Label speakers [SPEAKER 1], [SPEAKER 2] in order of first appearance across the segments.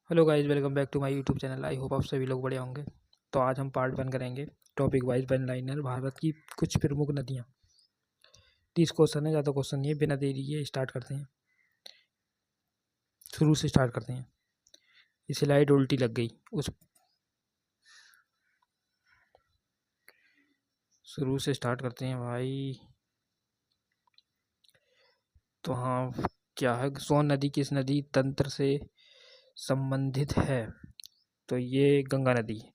[SPEAKER 1] Hello guys, welcome back to my YouTube channel. I hope आप सभी लोग बढ़िया होंगे। तो आज हम पार्ट 1 करेंगे। Topic wise one liner, Bharat की कुछ प्रमुख नदियाँ। 30 क्वेश्चन है, ज़्यादा क्वेश्चन नहीं है। बिना देरी के स्टार्ट करते हैं, शुरू से स्टार्ट करते हैं। ये स्लाइड उल्टी लग गई, उस शुरू से स्टार्ट करते हैं भाई। तो हाँ, क्या है, सोन नदी किस नदी तंत्र से संबंधित है? तो ये गंगा नदी है।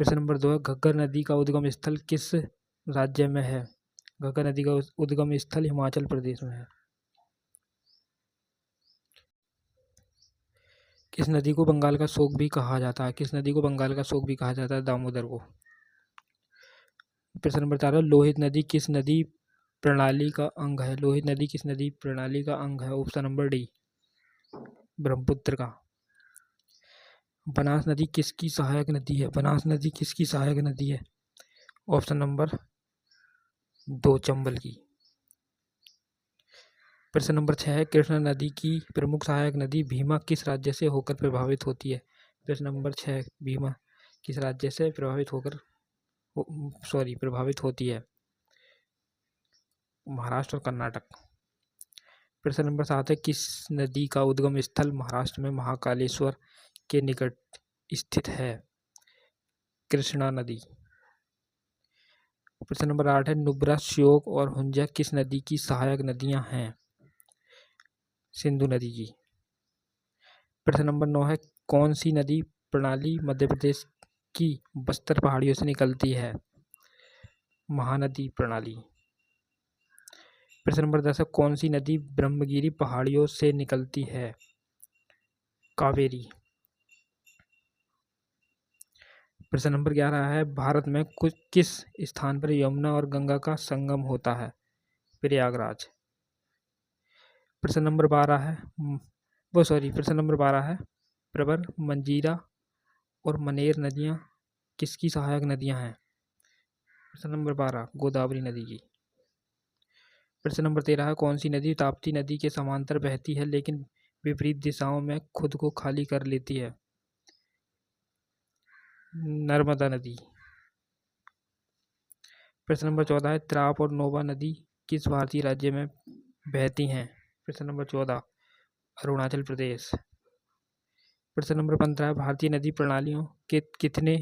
[SPEAKER 1] प्रश्न नंबर 2 है, घग्गर नदी का उद्गम स्थल किस राज्य में है? घग्गर नदी का उद्गम स्थल हिमाचल प्रदेश में है। किस नदी को बंगाल का शोक भी कहा जाता है? किस नदी को बंगाल का शोक भी कहा जाता है? दामोदर को। प्रश्न नंबर 4, लोहित नदी किस नदी प्रणाली का अंग है? लोहित नदी किस नदी प्रणाली का अंग है? ऑप्शन नंबर डी, ब्रह्मपुत्र का। बनास नदी किसकी सहायक नदी है? बनास नदी किसकी सहायक नदी है? ऑप्शन नंबर 2, चंबल की। प्रश्न नंबर 6 है, कृष्णा नदी की प्रमुख सहायक नदी भीमा किस राज्य से होकर प्रभावित होती है? प्रश्न नंबर 6, भीमा किस राज्य से प्रभावित होती है? महाराष्ट्र और कर्नाटक। प्रश्न नंबर 7 है, किस नदी का उद्गम स्थल महाराष्ट्र में महाकालेश्वर के निकट स्थित है? कृष्णा नदी। प्रश्न नंबर 8 है, नुब्रा, श्योक और हुंजा किस नदी की सहायक नदियां हैं? सिंधु नदी की। प्रश्न नंबर 9 है, कौन सी नदी प्रणाली मध्य प्रदेश की बस्तर पहाड़ियों से निकलती है? महानदी प्रणाली। प्रश्न नंबर 10 है, कौन सी नदी ब्रह्मगिरी पहाड़ियों से निकलती है? कावेरी। प्रश्न नंबर 11 है, भारत में किस स्थान पर यमुना और गंगा का संगम होता है? प्रयागराज। प्रश्न नंबर 12 है, प्रश्न नंबर 12 है, प्रवर, मंजीरा और मनेर नदियाँ किसकी सहायक नदियाँ हैं? प्रश्न नंबर 12, गोदावरी नदी की। प्रश्न नंबर 13 है, कौन सी नदी ताप्ती नदी के समांतर बहती है लेकिन विपरीत दिशाओं में खुद को खाली कर लेती है? नर्मदा नदी। प्रश्न नंबर 14 है, त्राप और नोबा नदी किस भारतीय राज्य में बहती हैं? प्रश्न नंबर 14, अरुणाचल प्रदेश। प्रश्न नंबर 15 है, भारतीय नदी प्रणालियों के कितने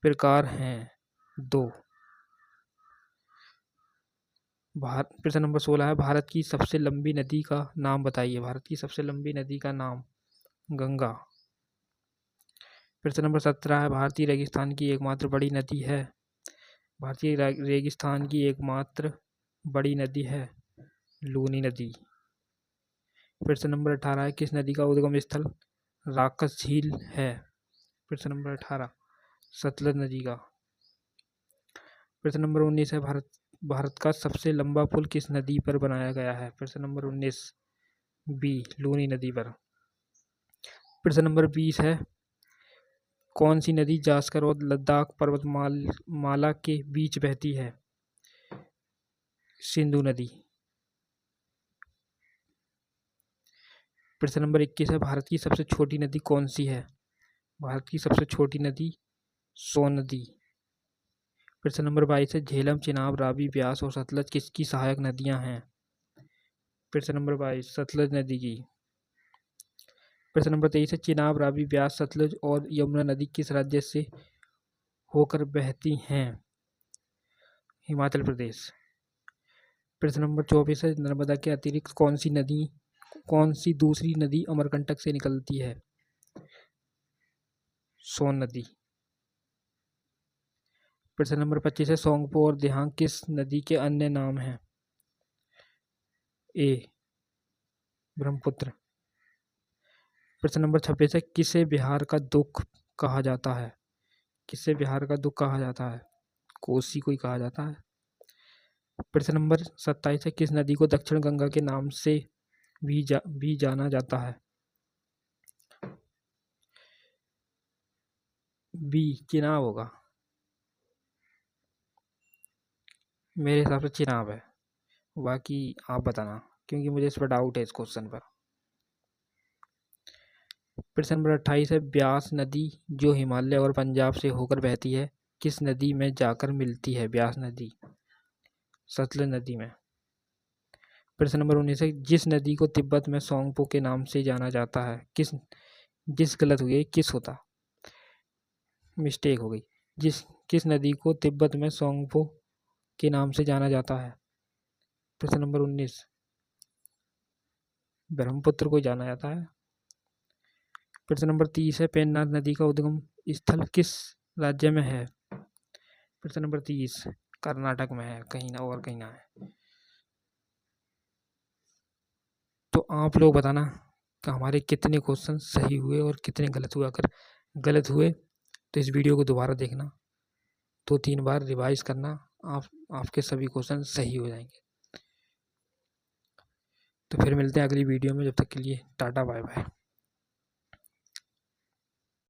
[SPEAKER 1] प्रकार हैं? 2। प्रश्न नंबर 16 है, भारत की सबसे लंबी नदी का नाम बताइए। भारत की सबसे लंबी नदी का नाम गंगा। प्रश्न नंबर 17 है, भारतीय रेगिस्तान की एकमात्र बड़ी नदी है। भारतीय रेगिस्तान की एकमात्र बड़ी नदी है लूनी नदी। प्रश्न नंबर 18 है, किस नदी का उद्गम स्थल राकस झील है? प्रश्न नंबर 18, सतलज नदी का। प्रश्न नंबर 19 है, भारत का सबसे लंबा पुल किस नदी पर बनाया गया है? प्रश्न नंबर 19, बी, लूनी नदी पर। प्रश्न नंबर 20 है, कौन सी नदी जास्कर और लद्दाख पर्वतमाला के बीच बहती है? सिंधु नदी। प्रश्न नंबर 21 है, भारत की सबसे छोटी नदी कौन सी है? भारत की सबसे छोटी नदी सोन नदी। प्रश्न नंबर 22 है, झेलम, चिनाब, रावी, ब्यास और सतलज किसकी सहायक नदियां हैं? प्रश्न नंबर 22, सतलज नदी की। प्रश्न नंबर 23 है, चिनाब, रावी, ब्यास, सतलज और यमुना नदी किस राज्य से होकर बहती हैं? हिमाचल प्रदेश। प्रश्न नंबर 24 है, नर्मदा के अतिरिक्त कौन सी दूसरी नदी अमरकंटक से निकलती है? सोन नदी। प्रश्न नंबर 25 है, सोंगपो और दिहांग किस नदी के अन्य नाम हैं? ए, ब्रह्मपुत्र। प्रश्न नंबर 26 है, किसे बिहार का दुख कहा जाता है? किसे बिहार का दुख कहा जाता है? कोसी को ही कहा जाता है। प्रश्न नंबर 27 है, किस नदी को दक्षिण गंगा के नाम से भी जाना जाता है? बी, चिनाब होगा। मेरे हिसाब से चिनाब है, बाकी आप बताना, क्योंकि मुझे इस पर डाउट है इस क्वेश्चन पर। प्रश्न नंबर 28 है, ब्यास नदी जो हिमालय और पंजाब से होकर बहती है किस नदी में जाकर मिलती है? ब्यास नदी सतलज नदी में। प्रश्न नंबर 19 है, जिस नदी को तिब्बत में सोंगपो के नाम से जाना जाता है जिस गलत हुई किस होता, मिस्टेक हो गई। किस नदी को तिब्बत में सोंगपो के नाम से जाना जाता है? प्रश्न नंबर 19 ब्रह्मपुत्र को जाना जाता है। प्रश्न नंबर 30 है, पेन्नार नदी का उद्गम स्थल किस राज्य में है? प्रश्न नंबर 30 कर्नाटक में है, कहीं ना और कहीं ना है। तो आप लोग बताना कि हमारे कितने क्वेश्चन सही हुए और कितने गलत हुए। अगर गलत हुए तो इस वीडियो को दोबारा देखना, 2-3 बार रिवाइज करना, आपके सभी क्वेश्चन सही हो जाएंगे। तो फिर मिलते हैं अगली वीडियो में, जब तक के लिए टाटा बाय बाय।